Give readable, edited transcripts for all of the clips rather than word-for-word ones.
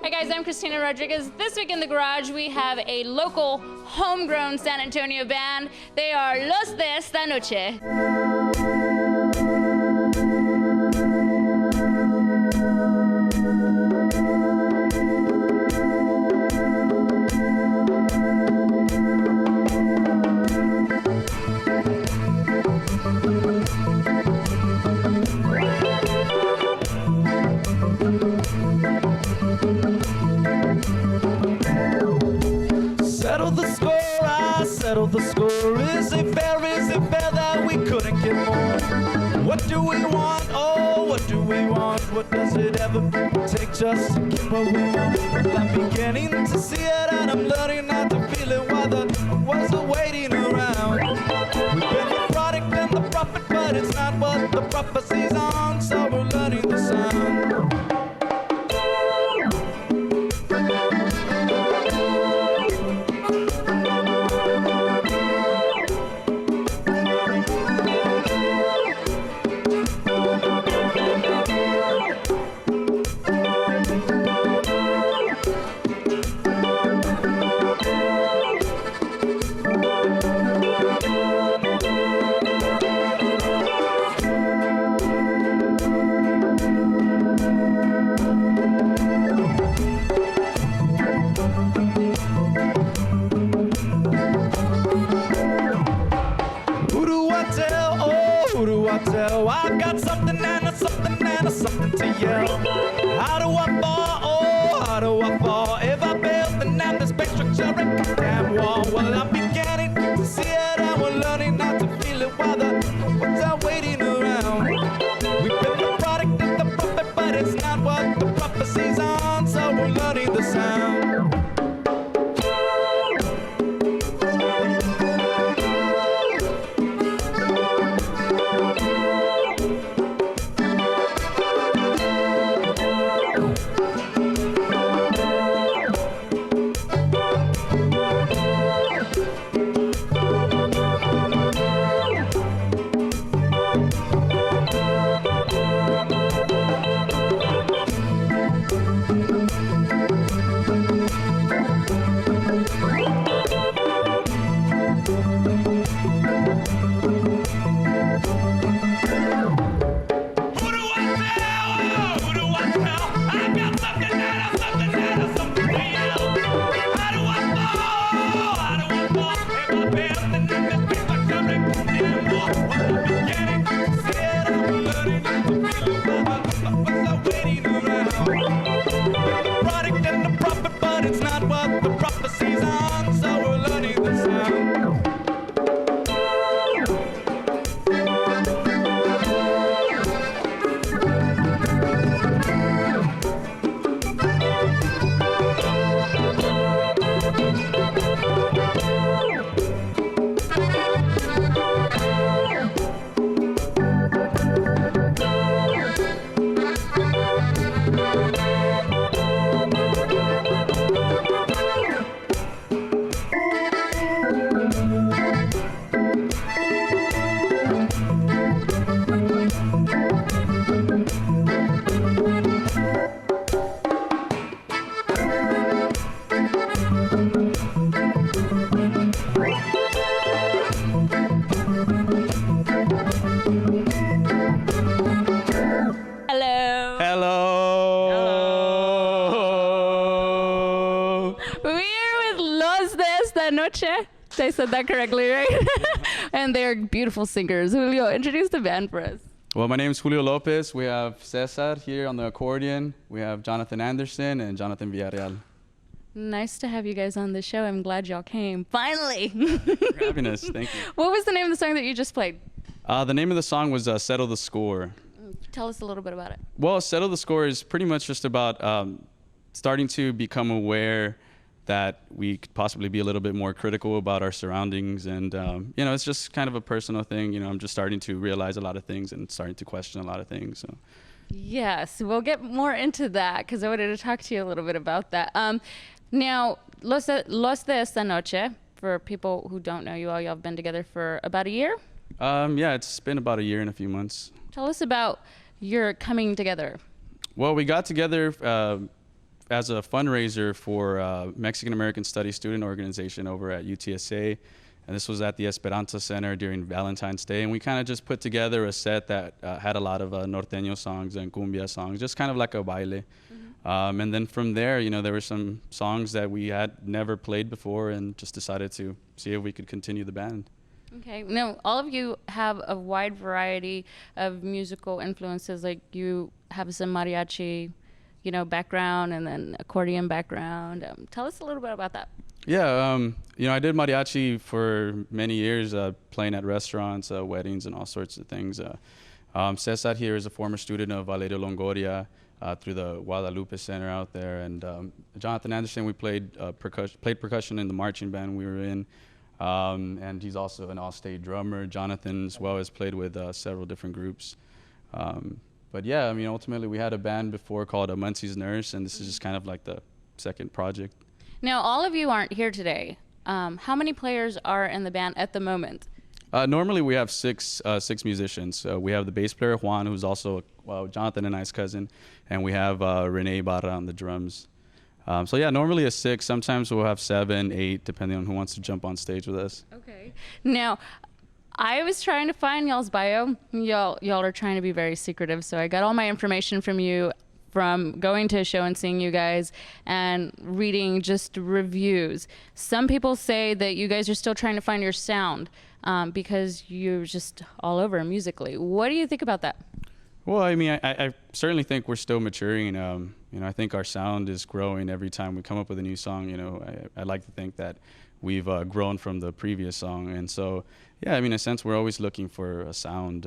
Hi guys, I'm Christina Rodriguez. This week in the garage we have a local homegrown San Antonio band. They are Los de Esta Noche. Settle the score. Is it fair that we couldn't get more? What do we want? Oh, what do we want? What does it ever take just to get what we want? Well, I'm beginning to see it and I'm learning not to feel it while the words are waiting around. We've been the product and the prophet, but it's not what the prophecy's on, so we're learning the sound. I've got something and a something and a something to yell. How do I fall? Oh, how do I fall? If I fail, then I'm the space structure and goddamn wall. Well, I'm beginning to see it and we're learning not to feel it while the words are waiting around. We've been the product of the prophet, but it's not what the prophecy's on, so we're learning the sound. Noche. I said that correctly, right? And they're beautiful singers. Julio, introduce the band for us. Well, my name is Julio Lopez. We have Cesar here on the accordion. We have Jonathan Anderson and Jonathan Villarreal. Nice to have you guys on the show. I'm glad y'all came. Finally. Thanks for having us. Thank you. What was the name of the song that you just played? The name of the song was Settle the Score. Tell us a little bit about it. Well, Settle the Score is pretty much just about starting to become aware that we could possibly be a little bit more critical about our surroundings. And, you know, it's just kind of a personal thing. You know, I'm just starting to realize a lot of things and starting to question a lot of things. So. Yes, we'll get more into that because I wanted to talk to you a little bit about that. Now, Los de Esta Noche, for people who don't know you all, y'all have been together for about a year? Yeah, it's been about a year and a few months. Tell us about your coming together. Well, we got together as a fundraiser for Mexican American Studies student organization over at UTSA. And this was at the Esperanza Center during Valentine's Day. And we kind of just put together a set that had a lot of norteño songs and cumbia songs, just kind of like a baile. And then from there, there were some songs that we had never played before and just decided to see if we could continue the band. Okay. Now, all of you have a wide variety of musical influences. Like you have some mariachi, background and then accordion background. Tell us a little bit about that. Yeah, I did mariachi for many years, playing at restaurants, weddings, and all sorts of things. Cesar here is a former student of Valerio Longoria through the Guadalupe Center out there, and Jonathan Anderson, we played percussion in the marching band we were in, and he's also an all-state drummer. Jonathan as well has played with several different groups. But yeah, ultimately we had a band before called Muncie's Nurse, and this is just kind of like the second project. Now, all of you aren't here today. How many players are in the band at the moment? Normally we have six musicians. We have the bass player, Juan, who's also Jonathan and I's cousin, and we have Renee Barra on the drums. So yeah, normally a 6. Sometimes we'll have 7, 8, depending on who wants to jump on stage with us. Okay. Now, I was trying to find y'all's bio. Y'all are trying to be very secretive, so I got all my information from you from going to a show and seeing you guys and reading just reviews. Some people say that you guys are still trying to find your sound because you're just all over musically. What do you think about that? Well, I certainly think we're still maturing. I think our sound is growing every time we come up with a new song. I like to think that we've grown from the previous song. And so, yeah, in a sense, we're always looking for a sound.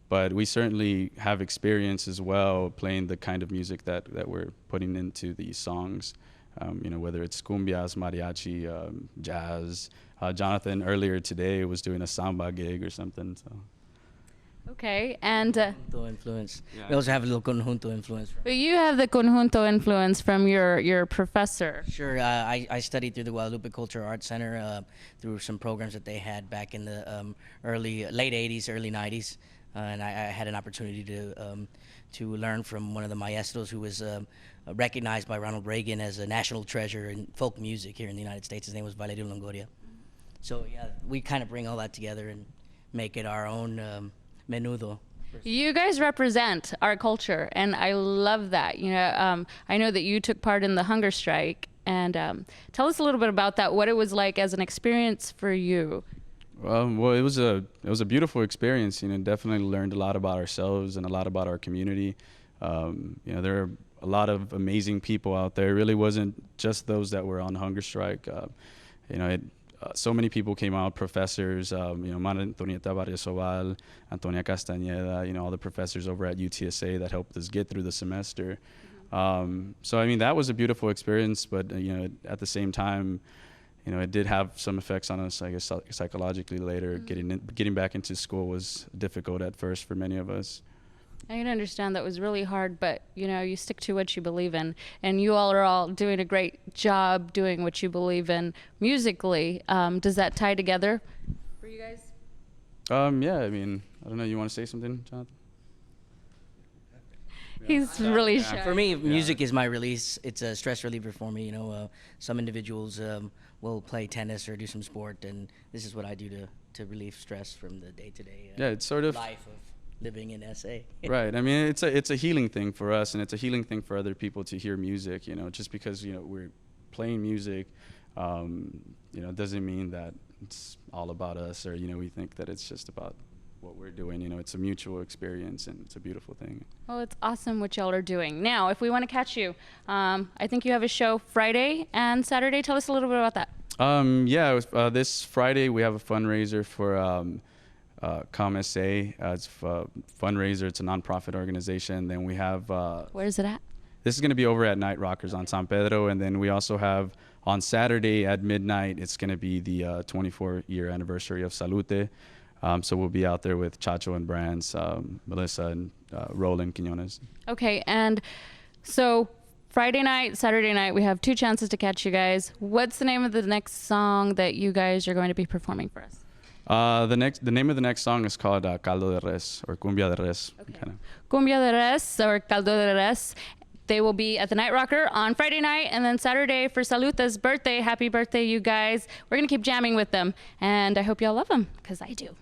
But we certainly have experience as well playing the kind of music that we're putting into these songs, whether it's cumbias, mariachi, jazz. Jonathan earlier today was doing a samba gig or something. So. Okay, and conjunto influence. Yeah. We also have a little conjunto influence. But you have the conjunto influence from your professor. Sure, I studied through the Guadalupe Cultural Arts Center through some programs that they had back in the late 80s, early 90s. And I had an opportunity to learn from one of the maestros who was recognized by Ronald Reagan as a national treasure in folk music here in the United States. His name was Valerio Longoria. So yeah, we kind of bring all that together and make it our own menudo. You guys represent our culture, and I love that. I know that you took part in the hunger strike, and tell us a little bit about that. What it was like as an experience for you. Well, it was a beautiful experience. Definitely learned a lot about ourselves and a lot about our community. There are a lot of amazing people out there. It really wasn't just those that were on hunger strike. So many people came out, professors, Maria Antonieta Barrios-Oval, Antonia Castañeda, all the professors over at UTSA that helped us get through the semester. So, that was a beautiful experience, but, at the same time, it did have some effects on us, I guess, psychologically later. Mm-hmm. Getting back into school was difficult at first for many of us. I can understand that was really hard, but, you stick to what you believe in. And you all are all doing a great job doing what you believe in musically. Does that tie together for you guys? Yeah, I don't know. You want to say something, Jonathan? He's really shy. For me, music is my release. It's a stress reliever for me. Some individuals will play tennis or do some sport, and this is what I do to relieve stress from the day-to-day it's sort of life of living in SA. Right. It's a healing thing for us, and it's a healing thing for other people to hear music. Just because we're playing music, doesn't mean that it's all about us, or we think that it's just about what we're doing. It's a mutual experience, and it's a beautiful thing. Well, it's awesome what y'all are doing. Now, if we want to catch you, I think you have a show Friday and Saturday. Tell us a little bit about that. This Friday we have a fundraiser for ComSA. It's a fundraiser. It's a nonprofit organization. Then we have where is it at? This is going to be over at Night Rockers on San Pedro, and then we also have on Saturday at midnight. It's going to be the 24-year anniversary of Salute. So we'll be out there with Chacho and Brands, Melissa and Roland Quinones. Okay, and so Friday night, Saturday night, we have 2 chances to catch you guys. What's the name of the next song that you guys are going to be performing for us? The name of the next song is called Caldo de Res, or Cumbia de Res. Okay. Cumbia de Res or Caldo de Res. They will be at the Night Rocker on Friday night, and then Saturday for Saluta's birthday. Happy birthday, you guys. We're going to keep jamming with them, and I hope y'all love them, because I do.